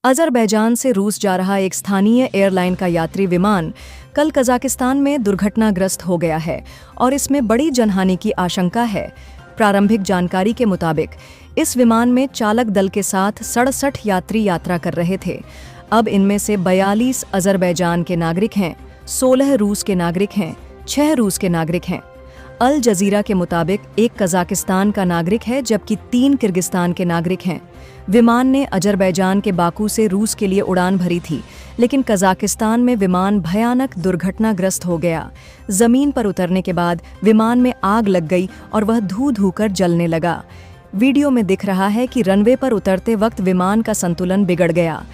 Azerbaijan से रूस जा रहा एक स्थानीय एयरलाइन का यात्री विमान कल कजाकिस्तान में दुर्घटनाग्रस्त हो गया है और इसमें बड़ी जनहानि की आशंका है। प्रारंभिक जानकारी के मुताबिक इस विमान में चालक दल के साथ 67 यात्री यात्रा कर रहे थे। अब इनमें से 42 अजरबैजान के नागरिक हैं, 16 रूस के नागरिक हैं, 6 रूस के नागरिक हैं। अल जजीरा के मुताबिक एक कजाकिस्तान का नागरिक है जबकि 3 किर्गिस्तान के नागरिक हैं। विमान ने अजरबैजान के बाकू से रूस के लिए उड़ान भरी थी, लेकिन कजाकिस्तान में विमान भयानक दुर्घटनाग्रस्त हो गया। जमीन पर उतरने के बाद विमान में आग लग गई और वह धू कर जलने लगा। वीडियो में दिख रहा है कि रनवे पर उतरते वक्त विमान का संतुलन बिगड़ गया।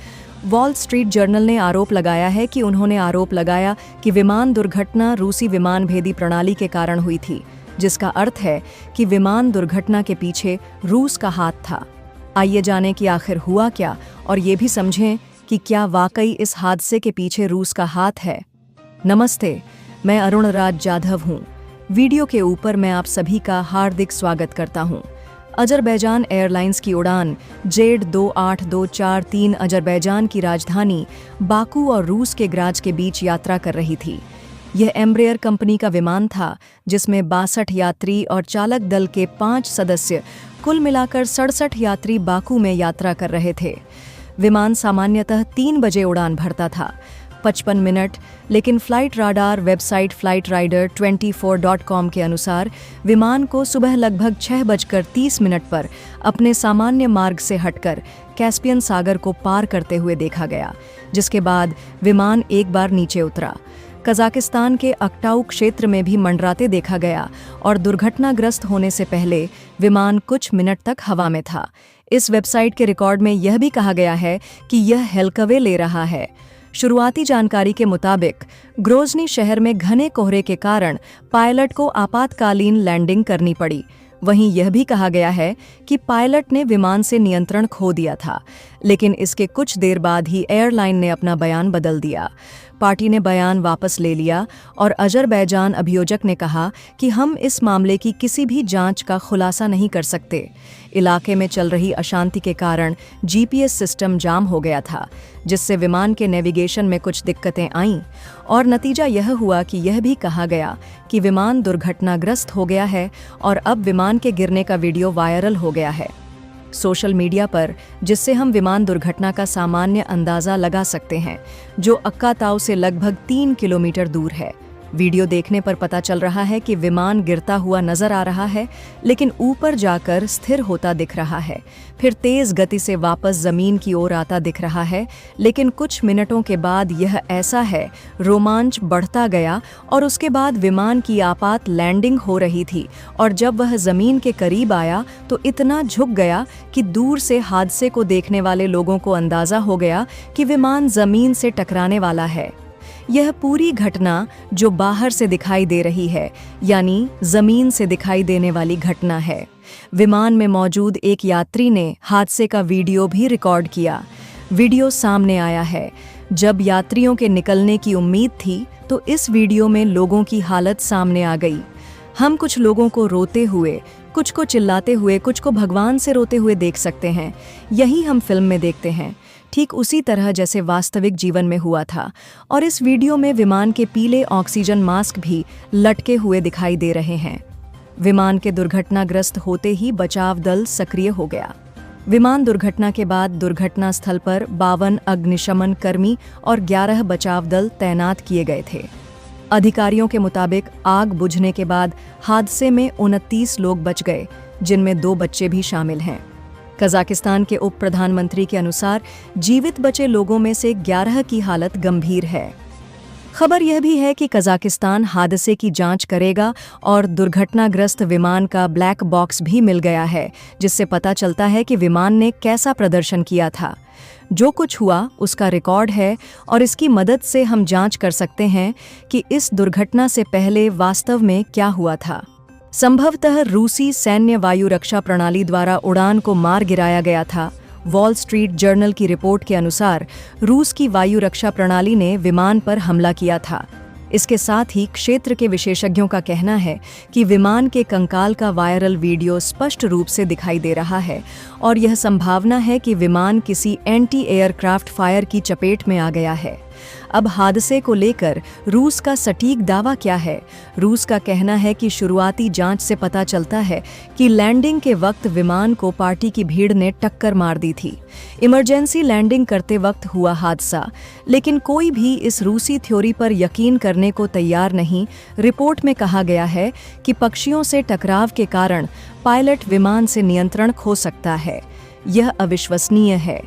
वॉल स्ट्रीट जर्नल ने आरोप लगाया कि विमान दुर्घटना रूसी विमान भेदी प्रणाली के कारण हुई थी, जिसका अर्थ है कि विमान दुर्घटना के पीछे रूस का हाथ था। आइए जानें कि आखिर हुआ क्या और ये भी समझें कि क्या वाकई इस हादसे के पीछे रूस का हाथ है। नमस्ते, मैं अरुण राज जाधव हूँ। वीडियो के ऊपर मैं आप सभी का हार्दिक स्वागत करता हूँ। अजरबैजान एयरलाइंस की उड़ान जेड 28243 अजरबैजान की राजधानी बाकू और रूस के ग्राज के बीच यात्रा कर रही थी। यह एम्ब्रेयर कंपनी का विमान था जिसमें 62 यात्री और चालक दल के 5 सदस्य, कुल मिलाकर 67 यात्री बाकू में यात्रा कर रहे थे। विमान सामान्यतः 3 बजे उड़ान भरता था, 55 मिनट, लेकिन फ्लाइट राडार वेबसाइट flightrider24.com के अनुसार विमान को सुबह लगभग 6:30 पर अपने सामान्य मार्ग से हटकर कैस्पियन सागर को पार करते हुए देखा गया, जिसके बाद विमान एक बार नीचे उतरा। कजाकिस्तान के अक्टाऊ क्षेत्र में भी मंडराते देखा गया और दुर्घटनाग्रस्त होने से पहले विमान कुछ मिनट तक हवा में था। इस वेबसाइट के रिकॉर्ड में यह भी कहा गया है कि यह हेलकवे ले रहा है। शुरुआती जानकारी के मुताबिक ग्रोजनी शहर में घने कोहरे के कारण पायलट को आपातकालीन लैंडिंग करनी पड़ी। वहीं यह भी कहा गया है कि पायलट ने विमान से नियंत्रण खो दिया था, लेकिन इसके कुछ देर बाद ही एयरलाइन ने अपना बयान बदल दिया। पार्टी ने बयान वापस ले लिया और अजरबैजान अभियोजक ने कहा कि हम इस मामले की किसी भी जांच का खुलासा नहीं कर सकते। इलाके में चल रही अशांति के कारण जीपीएस सिस्टम जाम हो गया था, जिससे विमान के नेविगेशन में कुछ दिक्कतें आईं और नतीजा यह हुआ कि यह भी कहा गया कि विमान दुर्घटनाग्रस्त हो गया है और अब विमान के गिरने का वीडियो वायरल हो गया है सोशल मीडिया पर, जिससे हम विमान दुर्घटना का सामान्य अंदाज़ा लगा सकते हैं, जो अक्काताऊ से लगभग 3 किलोमीटर दूर है। वीडियो देखने पर पता चल रहा है कि विमान गिरता हुआ नजर आ रहा है, लेकिन ऊपर जाकर स्थिर होता दिख रहा है, फिर तेज गति से वापस जमीन की ओर आता दिख रहा है। लेकिन कुछ मिनटों के बाद यह ऐसा है, रोमांच बढ़ता गया और उसके बाद विमान की आपात लैंडिंग हो रही थी और जब वह जमीन के करीब आया तो इतना झुक गया कि दूर से हादसे को देखने वाले लोगों को अंदाजा हो गया कि विमान जमीन से टकराने वाला है। यह पूरी घटना जो बाहर से दिखाई दे रही है, यानी जमीन से दिखाई देने वाली घटना है। विमान में मौजूद एक यात्री ने हादसे का वीडियो भी रिकॉर्ड किया। वीडियो सामने आया है। जब यात्रियों के निकलने की उम्मीद थी तो इस वीडियो में लोगों की हालत सामने आ गई। हम कुछ लोगों को रोते हुए, कुछ को चिल्लाते हुए, कुछ को भगवान से रोते हुए देख सकते हैं। यही हम फिल्म में देखते हैं, ठीक उसी तरह जैसे वास्तविक जीवन में हुआ था। और इस वीडियो में विमान के पीले ऑक्सीजन मास्क भी लटके हुए दिखाई दे रहे हैं। विमान के दुर्घटनाग्रस्त होते ही बचाव दल सक्रिय हो गया। विमान दुर्घटना के बाद दुर्घटना स्थल पर 52 अग्निशमन कर्मी और 11 बचाव दल तैनात किए गए थे। अधिकारियों के मुताबिक आग बुझने के बाद हादसे में 29 लोग बच गए, जिनमें 2 बच्चे भी शामिल हैं। कजाकिस्तान के उप प्रधानमंत्री के अनुसार जीवित बचे लोगों में से 11 की हालत गंभीर है। खबर यह भी है कि कजाकिस्तान हादसे की जांच करेगा और दुर्घटनाग्रस्त विमान का ब्लैक बॉक्स भी मिल गया है, जिससे पता चलता है कि विमान ने कैसा प्रदर्शन किया था। जो कुछ हुआ उसका रिकॉर्ड है और इसकी मदद से हम जांच कर सकते हैं कि इस दुर्घटना से पहले वास्तव में क्या हुआ था। संभवतः रूसी सैन्य वायु रक्षा प्रणाली द्वारा उड़ान को मार गिराया गया था। वॉल स्ट्रीट जर्नल की रिपोर्ट के अनुसार रूस की वायु रक्षा प्रणाली ने विमान पर हमला किया था। इसके साथ ही क्षेत्र के विशेषज्ञों का कहना है कि विमान के कंकाल का वायरल वीडियो स्पष्ट रूप से दिखाई दे रहा है और यह संभावना है कि विमान किसी एंटी एयरक्राफ्ट फायर की चपेट में आ गया है। अब हादसे को लेकर रूस का सटीक दावा क्या है? रूस का कहना है कि शुरुआती जांच से पता चलता है कि लैंडिंग के वक्त विमान को पार्टी की भीड़ ने टक्कर मार दी थी। इमरजेंसी लैंडिंग करते वक्त हुआ हादसा, लेकिन कोई भी इस रूसी थ्योरी पर यकीन करने को तैयार नहीं। रिपोर्ट में कहा गया है कि पक्षियों से टकराव के कारण पायलट विमान से नियंत्रण खो सकता है। यह अविश्वसनीय है।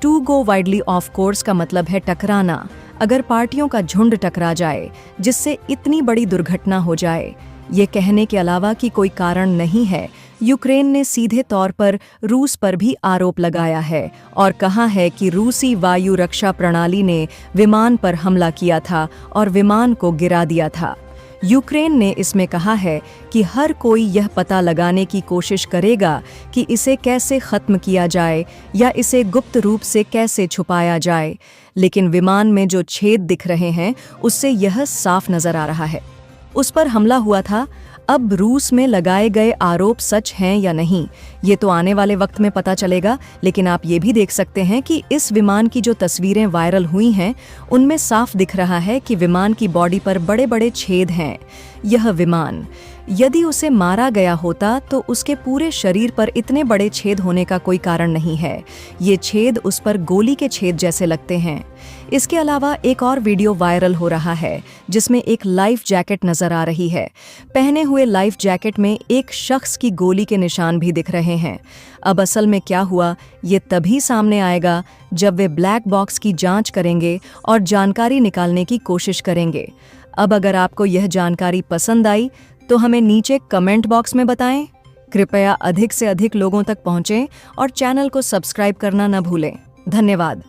To go widely of course का मतलब है टकराना। अगर पार्टियों का झुंड टकरा जाए जिससे इतनी बड़ी दुर्घटना हो जाए, ये कहने के अलावा कि कोई कारण नहीं है, यूक्रेन ने सीधे तौर पर रूस पर भी आरोप लगाया है और कहा है कि रूसी वायु रक्षा प्रणाली ने विमान पर हमला किया था और विमान को गिरा दिया था। यूक्रेन ने इसमें कहा है कि हर कोई यह पता लगाने की कोशिश करेगा कि इसे कैसे खत्म किया जाए या इसे गुप्त रूप से कैसे छुपाया जाए, लेकिन विमान में जो छेद दिख रहे हैं उससे यह साफ नजर आ रहा है उस पर हमला हुआ था। अब रूस में लगाए गए आरोप सच हैं या नहीं, ये तो आने वाले वक्त में पता चलेगा। लेकिन आप ये भी देख सकते हैं कि इस विमान की जो तस्वीरें वायरल हुई हैं उनमें साफ दिख रहा है कि विमान की बॉडी पर बड़े बड़े छेद हैं। यह विमान यदि उसे मारा गया होता तो उसके पूरे शरीर पर इतने बड़े छेद होने का कोई कारण नहीं है। ये छेद उस पर गोली के छेद जैसे लगते हैं। इसके अलावा एक और वीडियो वायरल हो रहा है जिसमें एक लाइफ जैकेट नजर आ रही है। पहने हुए लाइफ जैकेट में एक शख्स की गोली के निशान भी दिख रहे हैं। अब असल में क्या हुआ ये तभी सामने आएगा जब वे ब्लैक बॉक्स की जांच करेंगे और जानकारी निकालने की कोशिश करेंगे। अब अगर आपको यह जानकारी पसंद आई तो हमें नीचे कमेंट बॉक्स में बताएं। कृपया अधिक से अधिक लोगों तक पहुंचें और चैनल को सब्सक्राइब करना न भूलें। धन्यवाद।